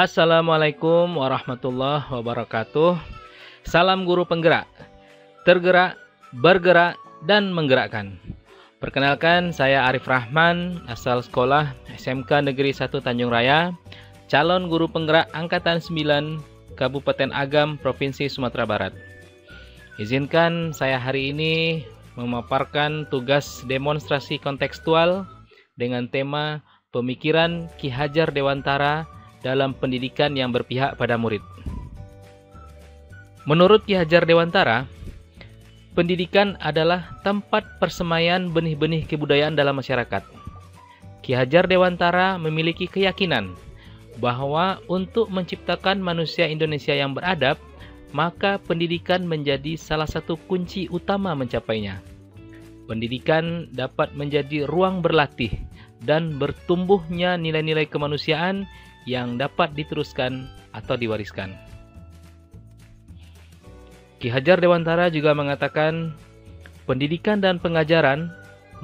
Assalamualaikum warahmatullahi wabarakatuh. Salam guru penggerak, tergerak, bergerak, dan menggerakkan. Perkenalkan, saya Arif Rahman, asal sekolah SMK Negeri 1 Tanjung Raya, calon guru penggerak Angkatan 9, Kabupaten Agam, Provinsi Sumatera Barat. Izinkan saya hari ini memaparkan tugas demonstrasi kontekstual dengan tema Pemikiran Ki Hajar Dewantara dalam pendidikan yang berpihak pada murid. Menurut Ki Hajar Dewantara, pendidikan adalah tempat persemaian benih-benih kebudayaan dalam masyarakat. Ki Hajar Dewantara memiliki keyakinan bahwa untuk menciptakan manusia Indonesia yang beradab, maka pendidikan menjadi salah satu kunci utama mencapainya. Pendidikan dapat menjadi ruang berlatih dan bertumbuhnya nilai-nilai kemanusiaan yang dapat diteruskan atau diwariskan. Ki Hajar Dewantara juga mengatakan, pendidikan dan pengajaran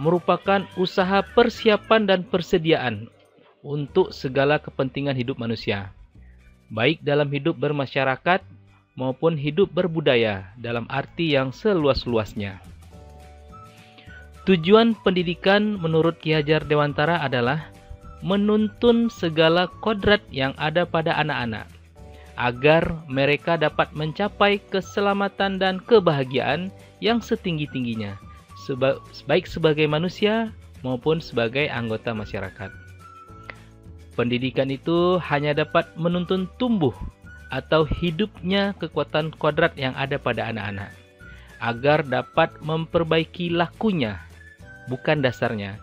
merupakan usaha persiapan dan persediaan untuk segala kepentingan hidup manusia, baik dalam hidup bermasyarakat maupun hidup berbudaya dalam arti yang seluas-luasnya. Tujuan pendidikan menurut Ki Hajar Dewantara adalah menuntun segala kodrat yang ada pada anak-anak, agar mereka dapat mencapai keselamatan dan kebahagiaan yang setinggi-tingginya, baik sebagai manusia maupun sebagai anggota masyarakat. Pendidikan itu hanya dapat menuntun tumbuh atau hidupnya kekuatan kodrat yang ada pada anak-anak, agar dapat memperbaiki lakunya, bukan dasarnya,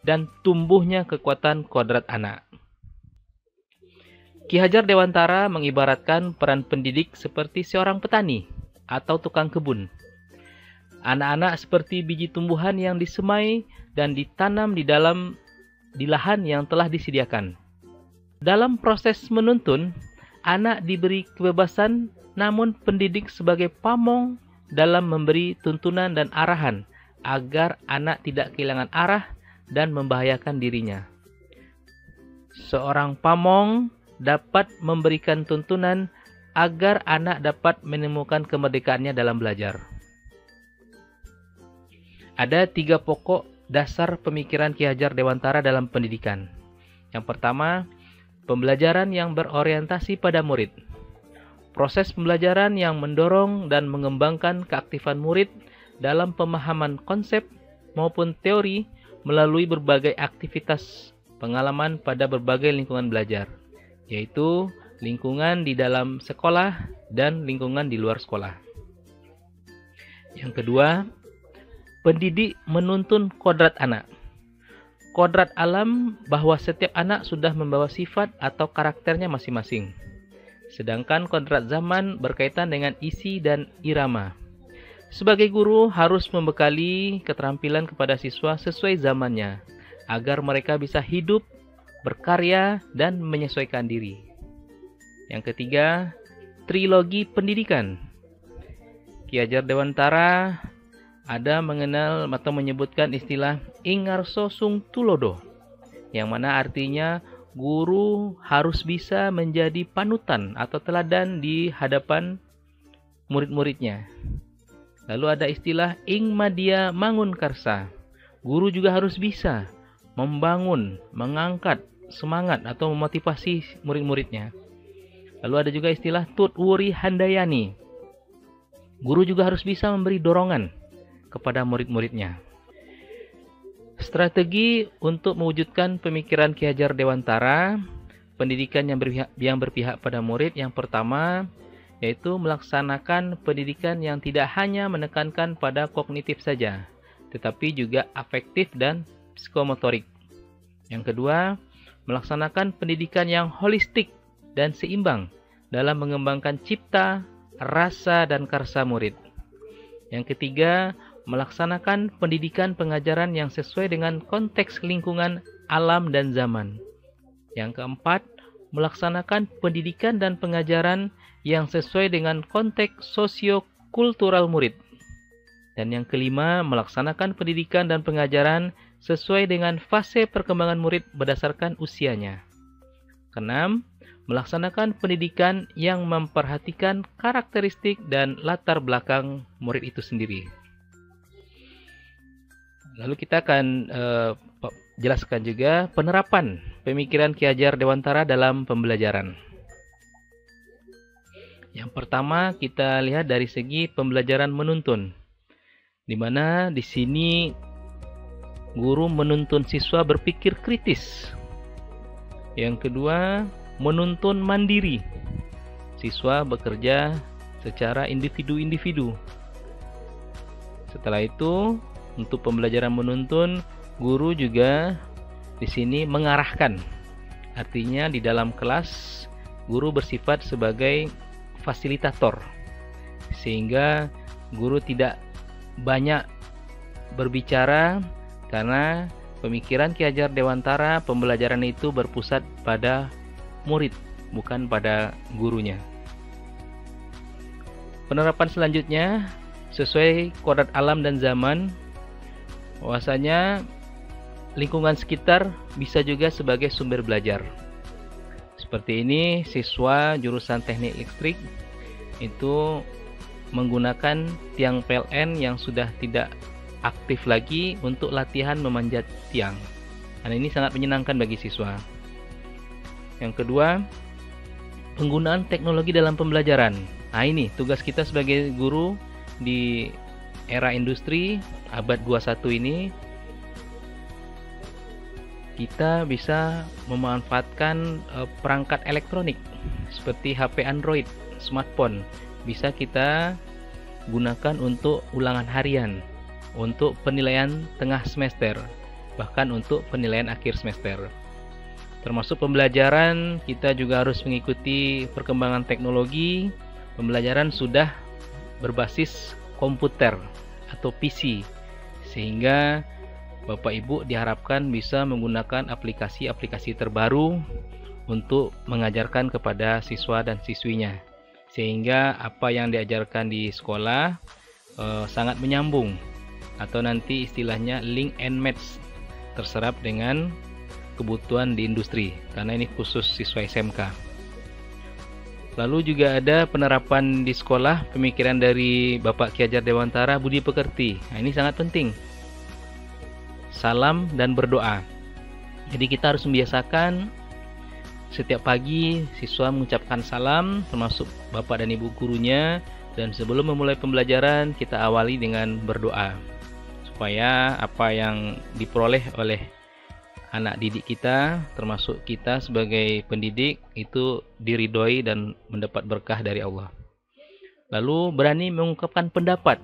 dan tumbuhnya kekuatan kodrat anak. Ki Hajar Dewantara mengibaratkan peran pendidik seperti seorang petani atau tukang kebun. Anak-anak seperti biji tumbuhan yang disemai dan ditanam di lahan yang telah disediakan. Dalam proses menuntun, anak diberi kebebasan, namun pendidik sebagai pamong dalam memberi tuntunan dan arahan agar anak tidak kehilangan arah dan membahayakan dirinya. Seorang pamong dapat memberikan tuntunan agar anak dapat menemukan kemerdekaannya dalam belajar. Ada 3 pokok dasar pemikiran Ki Hajar Dewantara dalam pendidikan. Yang pertama, pembelajaran yang berorientasi pada murid. Proses pembelajaran yang mendorong dan mengembangkan keaktifan murid dalam pemahaman konsep maupun teori melalui berbagai aktivitas pengalaman pada berbagai lingkungan belajar, yaitu lingkungan di dalam sekolah dan lingkungan di luar sekolah. Yang kedua, pendidik menuntun kodrat anak. Kodrat alam bahwa setiap anak sudah membawa sifat atau karakternya masing-masing. Sedangkan kodrat zaman berkaitan dengan isi dan irama. Sebagai guru harus membekali keterampilan kepada siswa sesuai zamannya, agar mereka bisa hidup, berkarya, dan menyesuaikan diri. Yang ketiga, trilogi pendidikan. Ki Hajar Dewantara ada mengenal atau menyebutkan istilah Ingarso Sung Tulodo, yang mana artinya guru harus bisa menjadi panutan atau teladan di hadapan murid-muridnya. Lalu ada istilah Ing Madya Mangun Karsa. Guru juga harus bisa membangun, mengangkat semangat atau memotivasi murid-muridnya. Lalu ada juga istilah Tut Wuri Handayani. Guru juga harus bisa memberi dorongan kepada murid-muridnya. Strategi untuk mewujudkan pemikiran Ki Hajar Dewantara, pendidikan yang berpihak pada murid, yang pertama yaitu melaksanakan pendidikan yang tidak hanya menekankan pada kognitif saja, tetapi juga afektif dan psikomotorik. Yang kedua, melaksanakan pendidikan yang holistik dan seimbang dalam mengembangkan cipta, rasa, dan karsa murid. Yang ketiga, melaksanakan pendidikan pengajaran yang sesuai dengan konteks lingkungan, alam, dan zaman. Yang keempat, melaksanakan pendidikan dan pengajaran yang sesuai dengan konteks sosio-kultural murid. Dan yang kelima, melaksanakan pendidikan dan pengajaran sesuai dengan fase perkembangan murid berdasarkan usianya. Keenam, melaksanakan pendidikan yang memperhatikan karakteristik dan latar belakang murid itu sendiri. Lalu kita akan jelaskan juga penerapan pemikiran Ki Hajar Dewantara dalam pembelajaran. Yang pertama kita lihat dari segi pembelajaran menuntun, di mana di sini guru menuntun siswa berpikir kritis. Yang kedua, menuntun mandiri. Siswa bekerja secara individu-individu. Setelah itu, untuk pembelajaran menuntun, guru juga di sini mengarahkan. Artinya di dalam kelas, guru bersifat sebagai fasilitator. Sehingga guru tidak banyak berbicara, karena pemikiran Ki Hajar Dewantara, pembelajaran itu berpusat pada murid, bukan pada gurunya. Penerapan selanjutnya sesuai kodrat alam dan zaman, bahwasanya lingkungan sekitar bisa juga sebagai sumber belajar. Seperti ini, siswa jurusan teknik listrik itu menggunakan tiang PLN yang sudah tidak aktif lagi untuk latihan memanjat tiang. Dan ini sangat menyenangkan bagi siswa. Yang kedua, penggunaan teknologi dalam pembelajaran. Nah, ini tugas kita sebagai guru di era industri abad 21 ini. Kita bisa memanfaatkan perangkat elektronik seperti HP Android, smartphone. Bisa kita gunakan untuk ulangan harian, untuk penilaian tengah semester, bahkan untuk penilaian akhir semester. Termasuk pembelajaran, kita juga harus mengikuti perkembangan teknologi. Pembelajaran sudah berbasis komputer atau PC, sehingga Bapak Ibu diharapkan bisa menggunakan aplikasi-aplikasi terbaru untuk mengajarkan kepada siswa dan siswinya, sehingga apa yang diajarkan di sekolah sangat menyambung, atau nanti istilahnya link and match, terserap dengan kebutuhan di industri, karena ini khusus siswa SMK. Lalu juga ada penerapan di sekolah pemikiran dari Bapak Ki Hajar Dewantara, budi pekerti. Nah, ini sangat penting. Salam dan berdoa. Jadi kita harus membiasakan setiap pagi siswa mengucapkan salam, termasuk Bapak dan Ibu gurunya, dan sebelum memulai pembelajaran kita awali dengan berdoa, supaya apa yang diperoleh oleh anak didik kita, termasuk kita sebagai pendidik, itu diridhoi dan mendapat berkah dari Allah. Lalu berani mengungkapkan pendapat.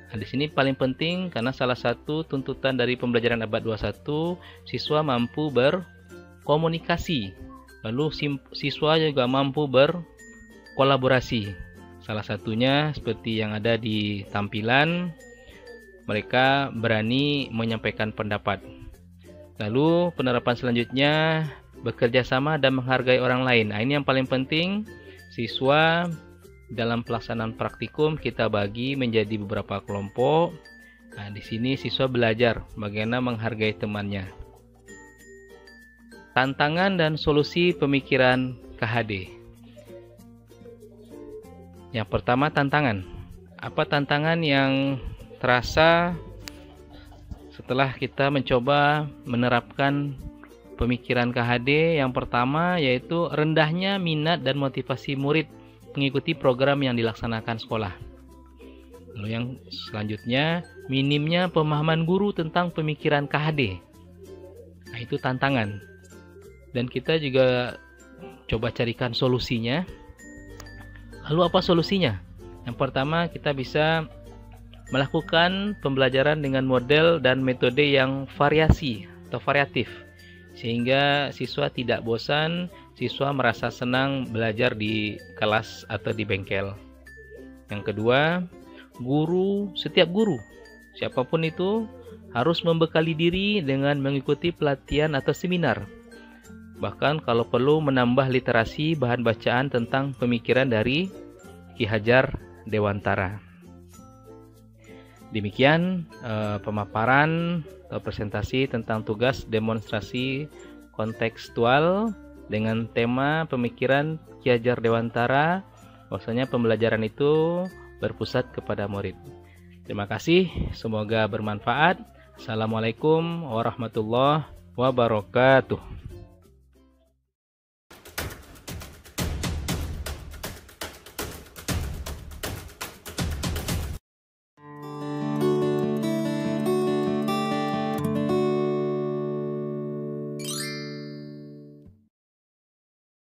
Nah, di sini paling penting, karena salah satu tuntutan dari pembelajaran abad 21, siswa mampu berkomunikasi. Lalu siswa juga mampu berkolaborasi. Salah satunya seperti yang ada di tampilan, mereka berani menyampaikan pendapat. Lalu penerapan selanjutnya, bekerja sama dan menghargai orang lain. Nah, ini yang paling penting. Siswa dalam pelaksanaan praktikum kita bagi menjadi beberapa kelompok. Nah, di sini siswa belajar bagaimana menghargai temannya. Tantangan dan solusi pemikiran KHD. Yang pertama, tantangan. Apa tantangan yang terasa setelah kita mencoba menerapkan pemikiran KHD? Yang pertama yaitu rendahnya minat dan motivasi murid mengikuti program yang dilaksanakan sekolah. Lalu yang selanjutnya, minimnya pemahaman guru tentang pemikiran KHD. Nah, itu tantangan. Dan kita juga coba carikan solusinya. Lalu apa solusinya? Yang pertama, kita bisa melakukan pembelajaran dengan model dan metode yang variasi atau variatif, sehingga siswa tidak bosan, siswa merasa senang belajar di kelas atau di bengkel. Yang kedua, setiap guru, siapapun itu, harus membekali diri dengan mengikuti pelatihan atau seminar. Bahkan kalau perlu menambah literasi bahan bacaan tentang pemikiran dari Ki Hajar Dewantara. Demikian pemaparan atau presentasi tentang tugas demonstrasi kontekstual dengan tema pemikiran Ki Hajar Dewantara, bahwasanya pembelajaran itu berpusat kepada murid. Terima kasih, semoga bermanfaat. Assalamualaikum warahmatullahi wabarakatuh.